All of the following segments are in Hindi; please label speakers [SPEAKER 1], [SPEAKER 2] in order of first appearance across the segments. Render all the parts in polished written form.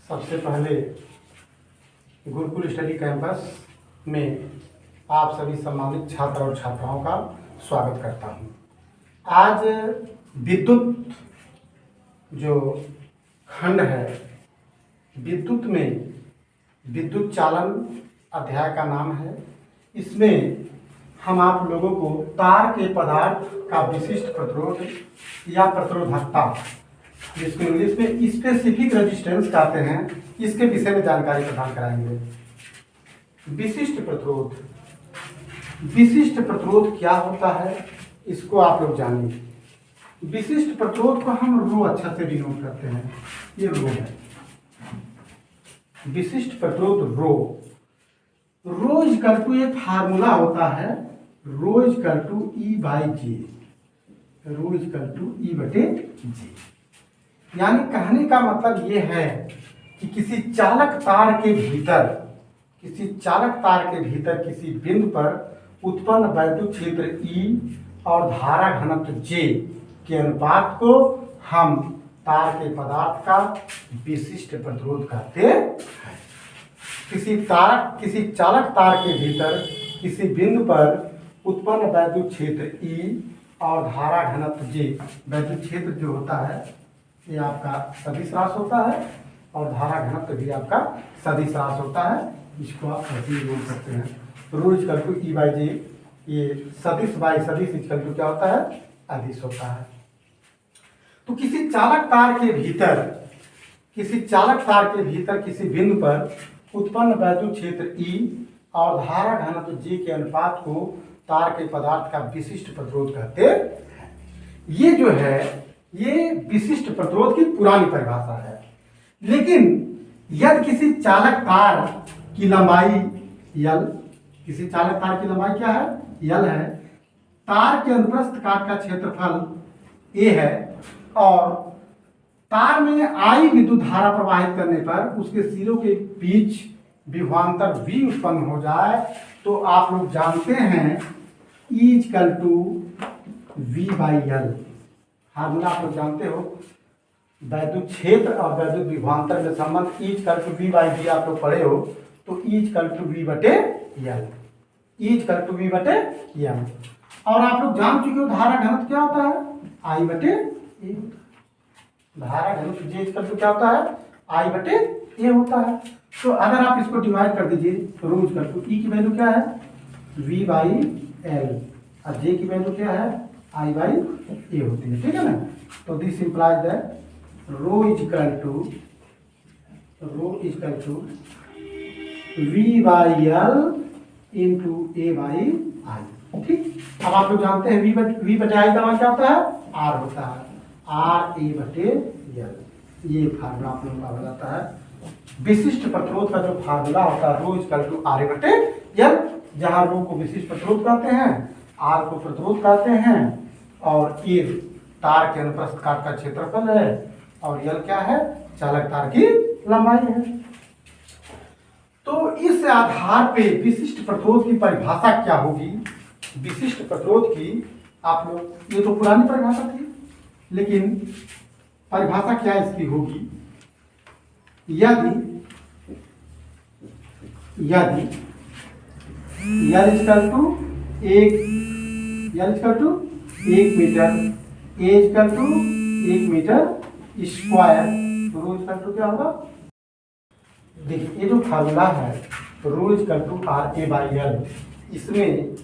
[SPEAKER 1] सबसे पहले गुरुकुल स्टडी कैंपस में आप सभी सम्मानित छात्र और छात्राओं का स्वागत करता हूं। आज विद्युत जो खंड है, विद्युत में विद्युत चालन अध्याय का नाम है। इसमें हम आप लोगों को तार के पदार्थ का विशिष्ट प्रतिरोध या प्रतिरोधकता, जिसको इंग्लिश में स्पेसिफिक रेजिस्टेंस कहते हैं, इसके विषय में जानकारी प्रदान कराएंगे। विशिष्ट प्रतिरोध, विशिष्ट प्रतिरोध क्या होता है इसको आप लोग जानिए। विशिष्ट प्रतिरोध को हम रो अच्छा से डिनोट करते हैं, ये रो है। विशिष्ट प्रतिरोध रो इक्वल टू एक फार्मूला होता है, rho equal to E by J, rho equal to E बटे जे। यानी कहने का मतलब ये है कि किसी चालक तार के भीतर किसी बिंदु पर उत्पन्न वैद्युत क्षेत्र E और धारा घनत्व J के अनुपात को हम तार के पदार्थ का विशिष्ट प्रतिरोध कहते हैं। किसी चालक तार के भीतर किसी बिंदु पर उत्पन्न वैद्युत क्षेत्र E और धारा घनत्व J, वैद्युत क्षेत्र जो होता है ये आपका सदिश राशि होता है और धारा घनत्व भी आपका सदिश राशि होता है। इसको आप ऐसे ही बोल सकते हैं, रो इक्वल टू ई बाई जे। ये सदिश बाई सदिश इक्वल टू क्या होता है, अदिश होता है। तो किसी चालक तार के भीतर किसी बिंदु पर उत्पन्न वैद्युत क्षेत्र E और धारा घनत्व J के अनुपात को तार के पदार्थ का विशिष्ट प्रतिरोध कहते हैं। ये जो है ये विशिष्ट प्रतिरोध की पुरानी परिभाषा है। लेकिन यदि किसी चालक तार की लंबाई L, किसी चालक तार की लंबाई क्या है, L है, तार के अनुप्रस्थ काट का क्षेत्रफल A है और तार में I विद्युत धारा प्रवाहित करने पर उसके सिरों के बीच विभवांतर V उत्पन्न हो जाए, तो आप लोग जानते हैं E equal to V by L। Formula आप लोग जानते हो, वैद्युत क्षेत्र और वैद्युत विभवांतर में संबंध E equal to V by D आप लोग पढ़े हो, तो E इक्वल टू V बटे L, E equal to V बटे L। और आप लोग जान चुके हो धारा घनत्व क्या होता है, I बटे A। धारा घनत्व J इक्वल टू क्या होता है, I बटे A होता है। तो अगर आप इसको डिवाइड कर दीजिए तो रो इक्वल टू E की वैल्यू क्या है, V बाई L और J की वैल्यू क्या है, I बाई A होती है। ठीक है ना। तो this implies that rho equal to V by L into A by I। ठीक, अब आप लोग जानते हैं V बटे I का मान क्या होता है, R होता है, R A बटे L। ये फार्मूला आप लोगों का हो जाता है। विशिष्ट प्रतिरोध का जो फार्मूला होता है rho equal to R A बटे L, जहां रो को विशिष्ट प्रतिरोध कहते हैं, R को प्रतिरोध कहते हैं और A तार के अनुप्रस्थ काट का क्षेत्रफल है और L क्या है, चालक तार की लंबाई है। तो इस आधार पे विशिष्ट प्रतिरोध की परिभाषा क्या होगी, विशिष्ट प्रतिरोध की आप लोग, ये तो पुरानी परिभाषा थी, लेकिन परिभाषा क्या इसकी होगी, यदि L equal to 1 meter, A equal to 1 meter square, तो रो इक्वल टू क्या होगा, देखिए ये जो फार्मूला है rho equal to RA by L, इसमें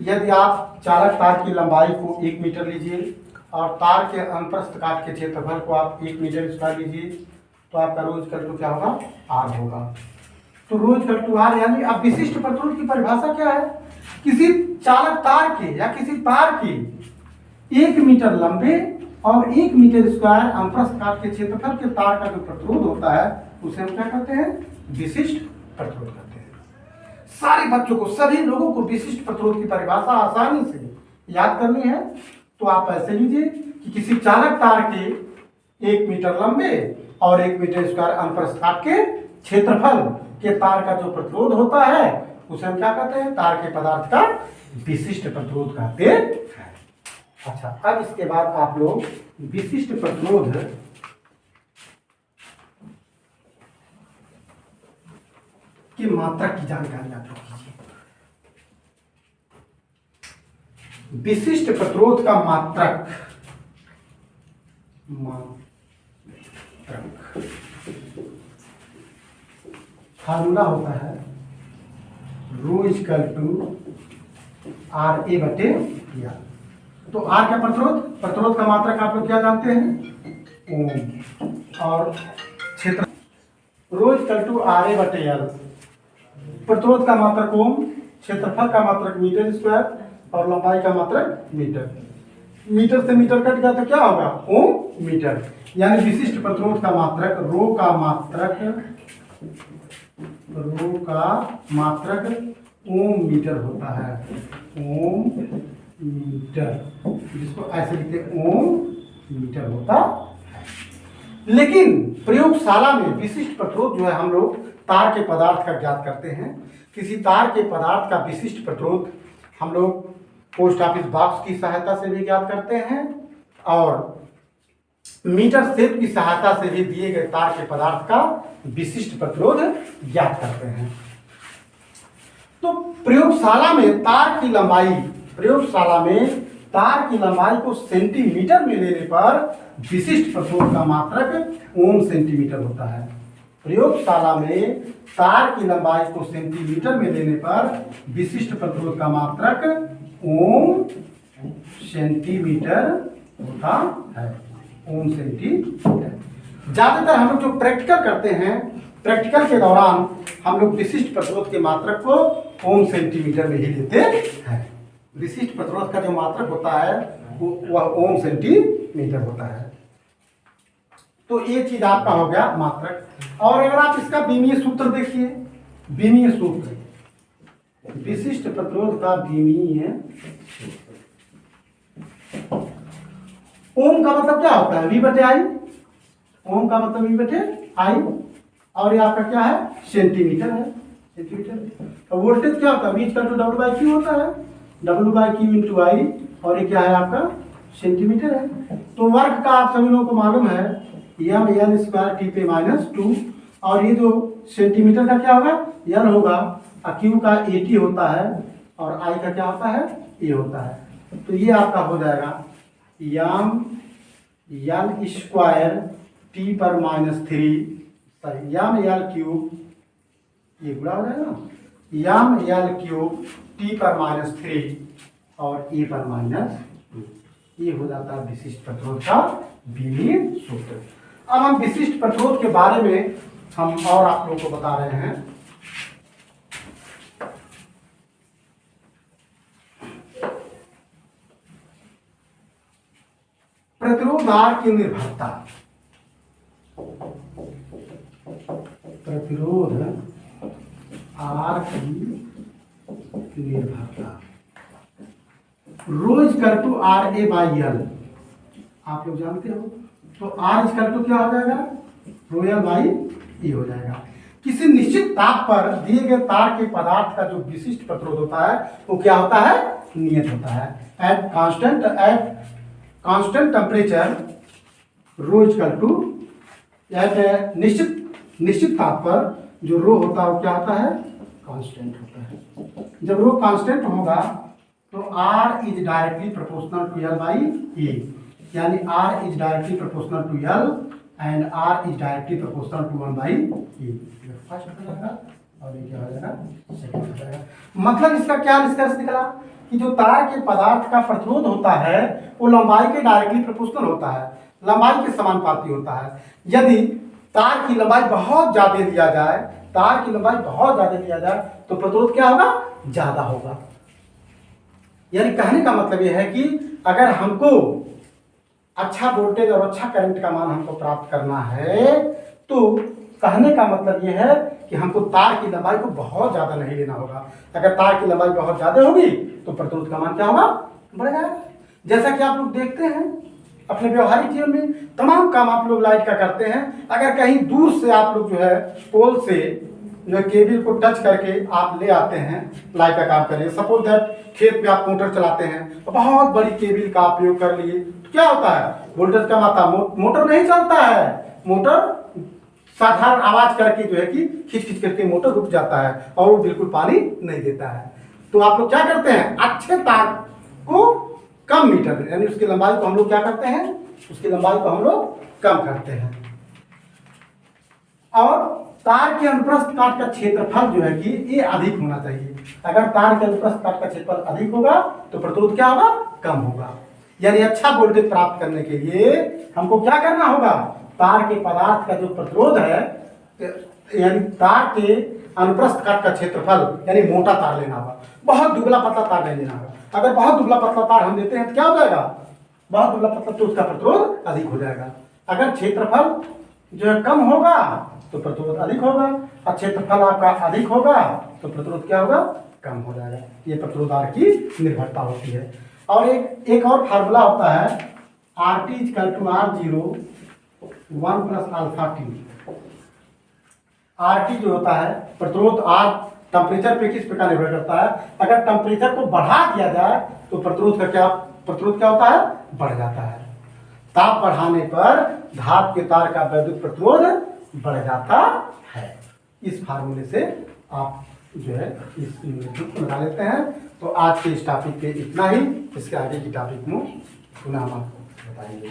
[SPEAKER 1] यदि आप चालक तार की लंबाई को 1 मीटर लीजिए और तार के अनुप्रस्थ काट के क्षेत्रफल को आप 1 मीटर स्क्वायर लीजिए, तो आपका रो इक्वल टू क्या होगा, R होगा। तो रो इक्वल टू R, यानी अब विशिष्ट प्रतिरोध की परिभाषा क्या है, किसी चालक तार के या किसी तार के 1 मीटर लंबे और 1 मीटर स्क्वायर अनुप्रस्थ काट के क्षेत्रफल के तार का जो प्रतिरोध होता है उसे हम क्या कहते हैं, विशिष्ट प्रतिरोध कहते हैं। सारे बच्चों को, सभी लोगों को विशिष्ट प्रतिरोध की परिभाषा आसानी से याद करनी है। तो आप ऐसे लीजिए कि किसी चालक तार के 1 मीटर लंबे और 1 मीटर स्क्वायर अनुप्रस्थ काट के क्षेत्रफल के तार का जो प्रतिरोध होता है उसे हम क्या कहते हैं, तार के पदार्थ का विशिष्ट प्रतिरोध कहते हैं। अच्छा, अब इसके बाद आप लोग विशिष्ट प्रतिरोध की मात्रक की जानकारी आप लोग कीजिए। विशिष्ट प्रतिरोध का मात्रक फार्मूला होता है रो इक्वल टू आर ए बटे आर। तो आर क्या प्रतिरोध का मात्रक आप लोग क्या जानते हैं, ओम। और क्षेत्र रो इक्वल टू आर ए बटे आर, प्रतिरोध का मात्रक ओम, क्षेत्रफल का मात्रक मीटर स्क्वायर और लंबाई का मात्रक मीटर। मीटर से मीटर कट गया तो क्या होगा, ओम मीटर। यानी विशिष्ट प्रतिरोध का मात्रक रो का मात्रक ओम मीटर होता है, ओम मीटर, जिसको ऐसे लिखते हैं ओम मीटर होता है। लेकिन प्रयोगशाला में विशिष्ट प्रतिरोध जो है हम लोग तार के पदार्थ का ज्ञात करते हैं। किसी तार के पदार्थ का विशिष्ट प्रतिरोध हम लोग पोस्ट ऑफिस बॉक्स की सहायता से भी ज्ञात करते हैं और मीटर सेट की सहायता से भी दिए गए तार के पदार्थ का विशिष्ट प्रतिरोध ज्ञात करते हैं। तो प्रयोगशाला में तार की लंबाई को सेंटीमीटर में लेने पर विशिष्ट प्रतिरोध का मात्रक ओम सेंटीमीटर होता है। प्रयोगशाला में तार की लंबाई को सेंटीमीटर में लेने पर विशिष्ट प्रतिरोध का मात्रक ओम सेंटीमीटर होता है, ओम सेंटीमीटर। ज्यादातर हम लोग जो प्रैक्टिकल करते हैं, प्रैक्टिकल के दौरान हम लोग विशिष्ट प्रतिरोध के मात्रक को ओम सेंटीमीटर में ही लेते हैं। विशिष्ट प्रतिरोध का जो मात्रक होता है वह ओम सेंटीमीटर होता है। तो ये चीज आपका हो गया मात्रक। और अगर आप इसका बीमीय सूत्र देखिए, बीमीय सूत्र, विशिष्ट प्रतिरोध का बीमीय ओम का मतलब क्या होता है, V बटे आई। ओम का मतलब V बटे आई और ये आपका क्या है, सेंटीमीटर है, सेंटीमीटर। और वोल्टेज क्या होता है, V equal to W by Q होता है, W by Q into I, और ये क्या है आपका सेंटीमीटर है। तो वर्ग का आप सभी लोगों को मालूम है एम एन स्क्वायर टी पे माइनस 2, और ये जो सेंटीमीटर का क्या होगा, एन होगा, क्यू का 80 होता है और आई का क्या होता है, ए होता है। तो ये आपका हो जाएगा एम एन स्क्वायर टी पर माइनस 3, एम एल क्यूब, ये गुणा हो जाएगा, एम एल क्यूब टी पर माइनस 3 और ए पर माइनस 2। ये हो जाता है विशिष्ट प्रतिरोध का बीमीय सूत्र। अब हम विशिष्ट प्रतिरोध के बारे में हम और आप लोगों को बता रहे हैं। प्रतिरोध आर की निर्भरता, प्रतिरोध आर की निर्भरता rho equal to R A by L, आप लोग जानते हो। तो आर इक्वल टू क्या हो जाएगा, रो एल बाई ए हो जाएगा। किसी निश्चित ताप पर दिए गए तार के पदार्थ का जो विशिष्ट प्रतिरोध होता है वो क्या होता है, नियत होता है। At constant temperature rho equal to, at निश्चित ताप पर जो रो होता है वो क्या होता है, कांस्टेंट होता है। जब रो कांस्टेंट होगा तो R is directly proportional to L by E, यानी R is directly proportional to L and R is directly proportional to 1 by E। First हो जाएगा और ये क्या हो जाएगा, सेकंड हो जाएगा। मतलब इसका क्या निष्कर्ष निकला कि जो तार के पदार्थ का प्रतिरोध होता है वो लंबाई के डायरेक्टली प्रोपोर्शनल होता है, लंबाई के समानुपाती होता है। यदि तार की लंबाई बहुत ज्यादा लिया जाए, तार की लंबाई बहुत ज्यादा लिया जाए तो प्रतिरोध क्या होगा, ज्यादा होगा। यानी कहने का मतलब यह है कि अगर हमको अच्छा वोल्टेज और अच्छा करंट का मान हमको प्राप्त करना है तो कहने का मतलब यह है कि हमको तार की लंबाई को बहुत ज्यादा नहीं लेना होगा। अगर तार की लंबाई बहुत ज्यादा होगी तो प्रतिरोध का मान क्या होगा, बढ़ जाएगा। जैसा कि आप लोग देखते हैं अपने व्यवहारिक जीवन में तमाम काम आप लोग लाइट का करते हैं। अगर कहीं दूर से आप लोग जो है पोल से जो केबल को टच करके आप ले आते हैं लाइट का काम करिए, सपोज दैट खेत में आप मोटर चलाते हैं तो बहुत बड़ी केबल का उपयोग कर लिए तो क्या होता है, वोल्टेज का मात्रा, मोटर नहीं चलता है, मोटर साधारण आवाज करके जो है कि खिंच खिंच करके मोटर रुक जाता है और वो बिल्कुल पानी नहीं देता है। तो आप लोग क्या करते हैं, अच्छे तार को कम मीटर यानी उसकी लंबाई को हम लोग क्या करते हैं, उसकी लंबाई को हम लोग कम करते हैं। और तार के अनुप्रस्थ काट का क्षेत्रफल जो है कि ये अधिक होना चाहिए। अगर तार के अनुप्रस्थ काट का क्षेत्रफल अधिक होगा तो प्रतिरोध क्या होगा, कम होगा। यानी अच्छा वोल्टेज प्राप्त करने के लिए हमको क्या करना होगा, तार के पदार्थ का जो प्रतिरोध है यानी तार के अनुप्रस्थ काट का क्षेत्रफल यानी मोटा तार लेना होगा, बहुत दुबला पतला तार नहीं लेना होगा। अगर बहुत दुबला पतला तार हम देते हैं तो क्या हो जाएगा, बहुत दुबला पतला, तो उसका प्रतिरोध अधिक हो जाएगा। अगर क्षेत्रफल जो है कम होगा तो प्रतिरोध अधिक होगा, और क्षेत्रफल आपका अधिक होगा तो प्रतिरोध क्या होगा, कम हो जाएगा। ये प्रतिरोधार की निर्भरता होती है। और एक और फार्मूला होता है RT = R0 1 + alpha T। RT जो होता है प्रतिरोध R टेम्परेचर पे किस प्रकार निर्भर करता है। अगर टेम्परेचर को बढ़ा दिया जाए तो प्रतिरोध क्या होता है, बढ़ जाता है। ताप बढ़ाने पर धातु के तार का वैद्युत प्रतिरोध बढ़ जाता है। इस फार्मूले से आप जो है इस यूनिट को लगा लेते हैं। तो आज के इस टॉपिक पे इतना ही, इसके आगे की टॉपिक में पुनः हम आपको बताएंगे।